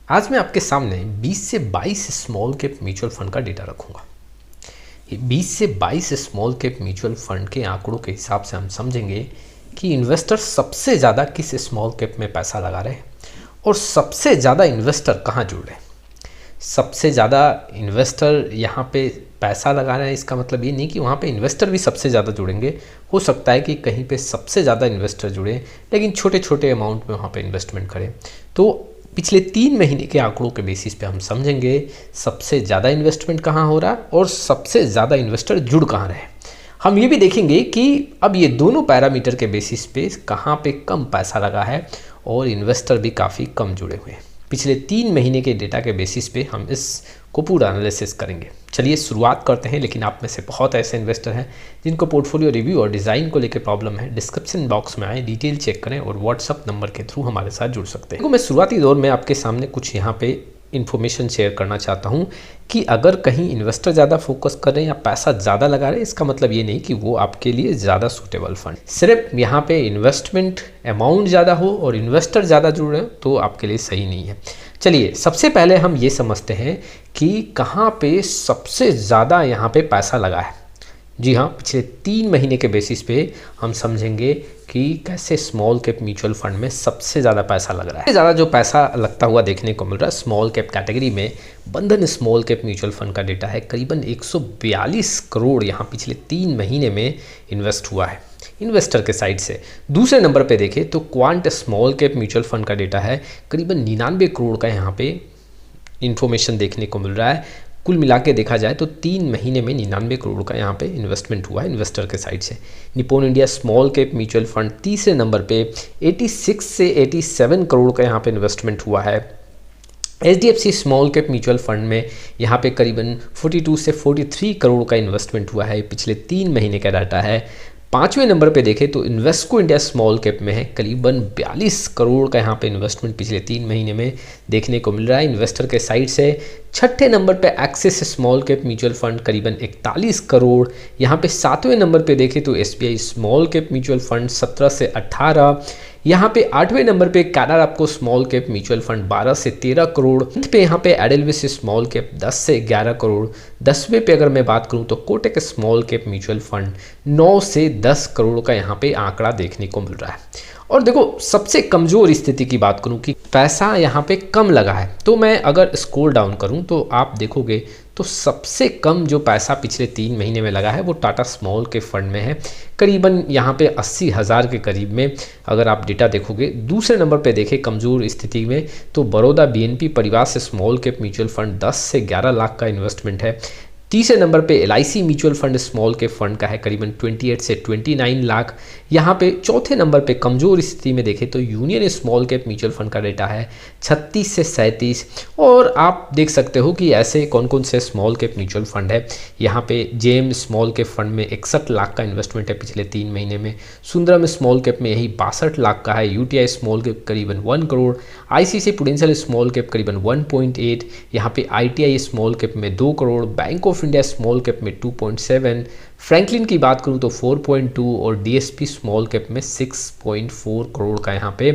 आज मैं आपके सामने 20 से 22 स्मॉल कैप म्यूचुअल फंड का डेटा रखूंगा। ये 20 से 22 स्मॉल कैप म्यूचुअल फंड के आंकड़ों के हिसाब से हम समझेंगे कि इन्वेस्टर सबसे ज़्यादा किस स्मॉल कैप में पैसा लगा रहे हैं और सबसे ज़्यादा इन्वेस्टर कहाँ जुड़ रहे हैं। सबसे ज़्यादा इन्वेस्टर यहाँ पे पैसा लगा रहे हैं, इसका मतलब ये नहीं कि वहाँ पे इन्वेस्टर भी सबसे ज़्यादा जुड़ेंगे। हो सकता है कि कहीं पे सबसे ज़्यादा इन्वेस्टर जुड़े लेकिन छोटे छोटे अमाउंट में वहाँ पे इन्वेस्टमेंट करें। तो पिछले 3 महीने के आंकड़ों के बेसिस पे हम समझेंगे सबसे ज़्यादा इन्वेस्टमेंट कहाँ हो रहा है और सबसे ज़्यादा इन्वेस्टर जुड़ कहाँ रहे। हम ये भी देखेंगे कि अब ये दोनों पैरामीटर के बेसिस पे कहाँ पे कम पैसा लगा है और इन्वेस्टर भी काफ़ी कम जुड़े हुए हैं। पिछले 3 महीने के डेटा के बेसिस पे हम इसको पूरा एनालिसिस करेंगे। चलिए शुरुआत करते हैं। लेकिन आप में से बहुत ऐसे इन्वेस्टर हैं जिनको पोर्टफोलियो रिव्यू और डिज़ाइन को लेकर प्रॉब्लम है। डिस्क्रिप्शन बॉक्स में आए, डिटेल चेक करें और व्हाट्सअप नंबर के थ्रू हमारे साथ जुड़ सकते हैं। तो मैं शुरुआती दौर में आपके सामने कुछ यहाँ पे इन्फॉर्मेशन शेयर करना चाहता हूँ कि अगर कहीं इन्वेस्टर ज़्यादा फोकस कर रहे हैं या पैसा ज़्यादा लगा रहे हैं, इसका मतलब ये नहीं कि वो आपके लिए ज़्यादा सूटेबल फंड। सिर्फ यहाँ पे इन्वेस्टमेंट अमाउंट ज़्यादा हो और इन्वेस्टर ज़्यादा जुड़ रहे हो तो आपके लिए सही नहीं है। चलिए सबसे पहले हम ये समझते हैं कि कहाँ पे सबसे ज़्यादा यहाँ पे पैसा लगा है। जी हाँ, पिछले 3 महीने के बेसिस पे हम समझेंगे कि कैसे स्मॉल कैप म्यूचुअल फंड में सबसे ज़्यादा पैसा लग रहा है। ज़्यादा जो पैसा लगता हुआ देखने को मिल रहा है स्मॉल कैप कैटेगरी में, बंधन स्मॉल कैप म्यूचुअल फंड का डेटा है। करीबन 142 करोड़ यहाँ पिछले 3 महीने में इन्वेस्ट हुआ है इन्वेस्टर के साइड से। दूसरे नंबर पे देखें तो quant small cap mutual fund का डेटा है। करीबन 99 करोड़ का यहाँ पे इंफॉर्मेशन देखने को मिल रहा है। कुल मिला के देखा जाए तो 3 महीने में 99 करोड़ का यहाँ पे इन्वेस्टमेंट हुआ है इन्वेस्टर के साइड से। Nippon India small cap mutual fund तीसरे नंबर पे 86 से 87 करोड़ का यहाँ पे इन्वेस्टमेंट हुआ है। HDFC small cap mutual fund में यहाँ पे करीबन 42 से 43 करोड़ का इन्वेस्टमेंट हुआ है। पिछले 3 महीने का डाटा है। 5वें नंबर पे देखें तो इन्वेस्को इंडिया स्मॉल कैप में है। करीबन 42 करोड़ का यहाँ पे इन्वेस्टमेंट पिछले 3 महीने में देखने को मिल रहा है इन्वेस्टर के साइड से। 6ठे नंबर पे axis small cap mutual fund करीबन 41 करोड़। यहाँ पे 7वें नंबर पे देखें तो SBI small cap mutual fund 17 से 18। यहाँ पे 8वें नंबर पे कैनरा आपको स्मॉल कैप म्यूचुअल फंड 12 से 13 करोड़ पे। यहाँ पे एडेलविस स्मॉल कैप 10 से 11 करोड़। 10वें पे अगर मैं बात करूँ तो Kotak small cap mutual fund 9 से 10 करोड़ का यहाँ पे आंकड़ा देखने को मिल रहा है। और देखो सबसे कमज़ोर स्थिति की बात करूं कि पैसा यहाँ पे कम लगा है, तो मैं अगर स्क्रॉल डाउन करूं तो आप देखोगे तो सबसे कम जो पैसा पिछले 3 महीने में लगा है वो टाटा स्मॉल के फंड में है। करीबन यहाँ पे 80,000 के करीब में अगर आप डेटा देखोगे। दूसरे नंबर पे देखें कमज़ोर स्थिति में तो बड़ौदा BNP परिवार से स्मॉल कैप म्यूचुअल फंड 10 से 11 लाख का इन्वेस्टमेंट है। तीसरे नंबर पे LIC mutual fund small cap fund का है करीबन 28 से 29 लाख। यहाँ पे चौथे नंबर पे कमज़ोर स्थिति में देखें तो union small cap mutual fund का डेटा है 36 से 37। और आप देख सकते हो कि ऐसे कौन कौन से स्मॉल कैप म्यूचुअल फंड है। यहाँ पे जेम स्मॉल कैप फंड में 61 लाख का इन्वेस्टमेंट है पिछले 3 महीने में। सुंदरम स्मॉल कैप में यही 62 लाख का है। UTI स्मॉल कैप करीबन 1 crore. ICICI prudential small cap करीबन 1.8। यहाँ पे ITI स्मॉल कैप में 2 crore. Bank of India small cap में 2.7। फ्रैंकलिन की बात करूं तो 4.2 और DSP स्मॉल कैप में 6.4 करोड़ का यहाँ पे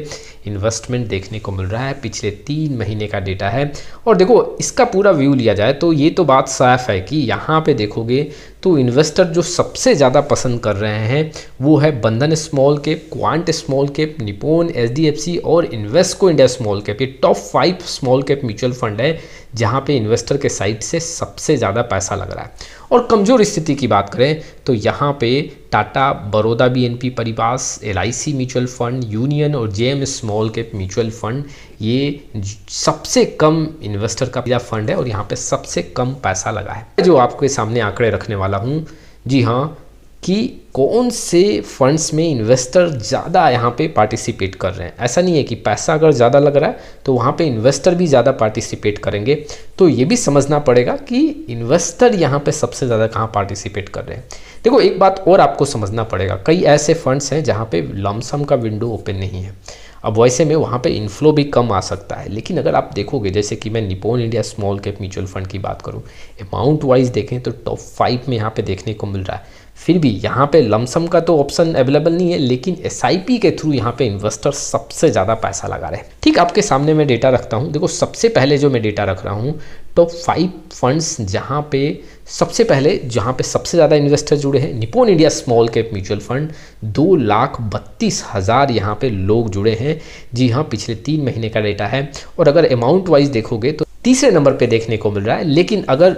इन्वेस्टमेंट देखने को मिल रहा है। पिछले 3 महीने का डेटा है। और देखो इसका पूरा व्यू लिया जाए तो ये तो बात साफ है कि यहाँ पे देखोगे तो इन्वेस्टर जो सबसे ज़्यादा पसंद कर रहे हैं वो है बंधन small cap, quant small cap, Nippon, HDFC और इन्वेस्को इंडिया स्मॉल कैप। ये top 5 small cap mutual fund है जहाँ पे इन्वेस्टर के साइड से सबसे ज़्यादा पैसा लग रहा है। और कमज़ोर स्थिति की बात करें तो यहाँ पे टाटा, बड़ौदा BNP परिवार, LIC म्यूचुअल फंड, यूनियन और JM small cap mutual fund ये सबसे कम इन्वेस्टर का फंड है और यहाँ पे सबसे कम पैसा लगा है। जो आपके सामने आंकड़े रखने वाला हूँ, जी हाँ, कि कौन से फंड्स में इन्वेस्टर ज़्यादा यहाँ पे पार्टिसिपेट कर रहे हैं। ऐसा नहीं है कि पैसा अगर ज़्यादा लग रहा है तो वहाँ पे इन्वेस्टर भी ज़्यादा पार्टिसिपेट करेंगे। तो ये भी समझना पड़ेगा कि इन्वेस्टर यहाँ पे सबसे ज़्यादा कहाँ पार्टिसिपेट कर रहे हैं। देखो एक बात और आपको समझना पड़ेगा, कई ऐसे फंड्स हैं जहाँ पे लमसम का विंडो ओपन नहीं है। अब वैसे में वहाँ पे इन्फ्लो भी कम आ सकता है। लेकिन अगर आप देखोगे जैसे कि मैं Nippon India small cap mutual fund की बात करूँ, अमाउंट वाइज देखें तो टॉप 5 में यहाँ पे देखने को मिल रहा है। फिर भी यहाँ पे लमसम का तो ऑप्शन अवेलेबल नहीं है, लेकिन एसआईपी के थ्रू यहाँ पे इन्वेस्टर सबसे ज़्यादा पैसा लगा रहे हैं। ठीक आपके सामने मैं डेटा रखता हूँ। देखो सबसे पहले जो मैं डेटा रख रहा हूँ, टॉप 5 फंड्स जहाँ पे सबसे पहले जहाँ पे सबसे ज़्यादा इन्वेस्टर जुड़े हैं, Nippon India small cap mutual fund 2,32,000 यहाँ पे लोग जुड़े हैं। जी हाँ, पिछले 3 महीने का डेटा है। और अगर अमाउंट वाइज देखोगे तो तीसरे नंबर पे देखने को मिल रहा है। लेकिन अगर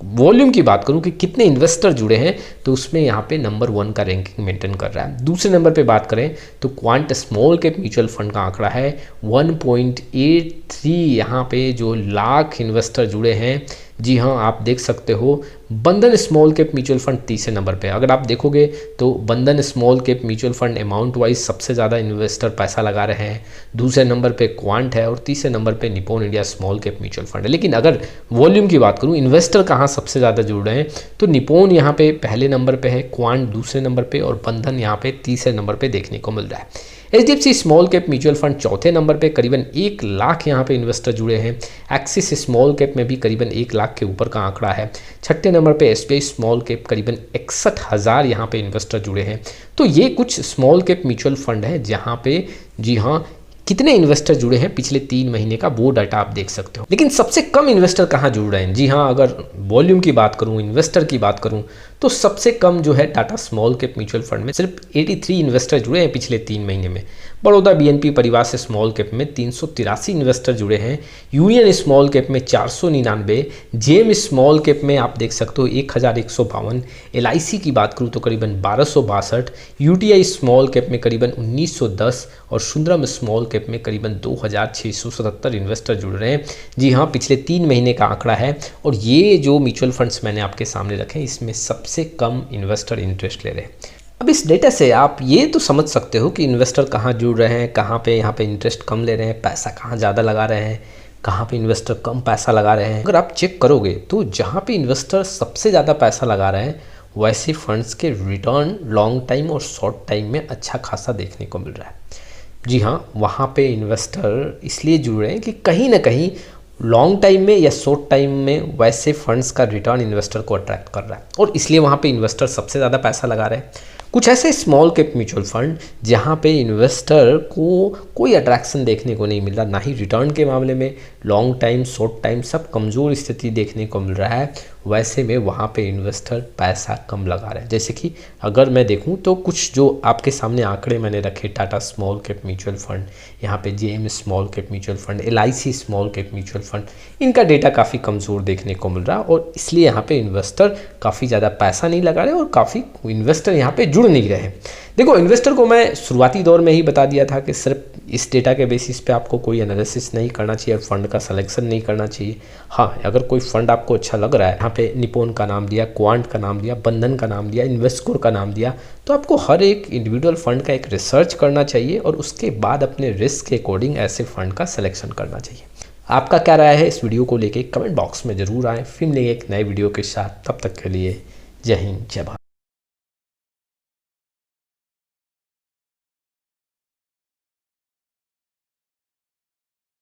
वॉल्यूम की बात करूं कि कितने इन्वेस्टर जुड़े हैं, तो उसमें यहाँ पे नंबर 1 का रैंकिंग मेंटेन कर रहा है। दूसरे नंबर पे बात करें तो quant small cap mutual fund का आंकड़ा है 1.83 यहाँ पे जो लाख इन्वेस्टर जुड़े हैं। जी हाँ, आप देख सकते हो बंधन स्मॉल कैप म्यूचुअल फंड तीसरे नंबर पे। अगर आप देखोगे तो बंधन small cap mutual fund amount wise सबसे ज़्यादा इन्वेस्टर पैसा लगा रहे हैं। दूसरे नंबर पे क्वांट है और तीसरे नंबर पे Nippon India small cap mutual fund है। लेकिन अगर वॉल्यूम की बात करूँ, इन्वेस्टर कहाँ सबसे ज़्यादा जुड़ रहे हैं, तो निप्पॉन यहाँ पे पहले नंबर पे है, क्वांट दूसरे नंबर पे और बंधन यहाँ पे तीसरे नंबर पे देखने को मिल रहा है। HDFC small cap mutual fund चौथे नंबर पे, करीबन 1 लाख यहाँ पे इन्वेस्टर जुड़े हैं। एक्सिस स्मॉल कैप में भी करीबन 1 लाख के ऊपर का आंकड़ा है। छठे नंबर पे SBI स्मॉल कैप, करीबन 61,000 यहाँ पे इन्वेस्टर जुड़े हैं। तो ये कुछ स्मॉल कैप म्यूचुअल फंड है जहाँ पे जी हाँ कितने इन्वेस्टर जुड़े हैं पिछले 3 महीने का वो डाटा आप देख सकते हो। लेकिन सबसे कम इन्वेस्टर कहाँ जुड़ रहे हैं? जी हाँ, अगर वॉल्यूम की बात करूँ, इन्वेस्टर की बात करूँ, तो सबसे कम जो है Tata small cap mutual fund में सिर्फ 83 इन्वेस्टर जुड़े हैं पिछले 3 महीने में। बड़ौदा BNP परिवार से स्मॉल कैप में 383 इन्वेस्टर जुड़े हैं। यूनियन स्मॉल कैप में 499, जेम स्मॉल कैप में आप देख सकते हो 1152, LIC की बात करूँ तो करीबन 1262, UTI स्मॉल कैप में करीबन 1910 और सुंदरम स्मॉल कैप में करीबन 2677 इन्वेस्टर जुड़ रहे हैं। जी हाँ, पिछले 3 महीने का आंकड़ा है। और ये जो म्यूचुअल फंड्स मैंने आपके सामने रखे हैं, इसमें सबसे कम इन्वेस्टर इंटरेस्ट ले रहे हैं। अब इस डेटा से आप ये तो समझ सकते हो कि इन्वेस्टर कहाँ जुड़ रहे हैं, कहाँ पे यहाँ पे इंटरेस्ट कम ले रहे हैं, पैसा कहाँ ज़्यादा लगा रहे हैं, कहाँ पे इन्वेस्टर कम पैसा लगा रहे हैं। अगर आप चेक करोगे तो जहाँ पे इन्वेस्टर सबसे ज़्यादा पैसा लगा रहे हैं, वैसे फंड्स के रिटर्न लॉन्ग टाइम और शॉर्ट टाइम में अच्छा खासा देखने को मिल रहा है। जी हाँ, वहाँ पे इन्वेस्टर इसलिए जुड़ रहे हैं कि कहीं ना कहीं लॉन्ग टाइम में या शॉर्ट टाइम में वैसे फंड्स का रिटर्न इन्वेस्टर को अट्रैक्ट कर रहा है और इसलिए वहाँ पे इन्वेस्टर सबसे ज़्यादा पैसा लगा रहे हैं। कुछ ऐसे स्मॉल कैप म्यूचुअल फंड जहाँ पे इन्वेस्टर को कोई अट्रैक्शन देखने को नहीं मिल रहा, ना ही रिटर्न के मामले में लॉन्ग टाइम शॉर्ट टाइम सब कमज़ोर स्थिति देखने को मिल रहा है, वैसे में वहाँ पे इन्वेस्टर पैसा कम लगा रहे हैं। जैसे कि अगर मैं देखूँ तो कुछ जो आपके सामने आंकड़े मैंने रखे, Tata small cap mutual fund, यहाँ पे JM small cap mutual fund, LIC small cap mutual fund, इनका डेटा काफ़ी कमज़ोर देखने को मिल रहा है और इसलिए यहाँ पे इन्वेस्टर काफ़ी ज़्यादा पैसा नहीं लगा रहे और काफ़ी इन्वेस्टर यहाँ पे जुड़ नहीं रहे। देखो, इन्वेस्टर को मैं शुरुआती दौर में ही बता दिया था कि सिर्फ इस डेटा के बेसिस पे आपको कोई एनालिसिस नहीं करना चाहिए और फंड का सिलेक्शन नहीं करना चाहिए। हाँ, अगर कोई फंड आपको अच्छा लग रहा है, यहाँ पे निप्पॉन का नाम दिया, क्वांट का नाम दिया, बंधन का नाम दिया, इन्वेस्टकोर का नाम दिया, तो आपको हर एक इंडिविजुअल फंड का एक रिसर्च करना चाहिए और उसके बाद अपने रिस्क के अकॉर्डिंग ऐसे फंड का सिलेक्शन करना चाहिए। आपका क्या राय है इस वीडियो को लेके कमेंट बॉक्स में ज़रूर आएँ। फिर मिलेंगे एक नए वीडियो के साथ, तब तक के लिए जय हिंद जय भारत।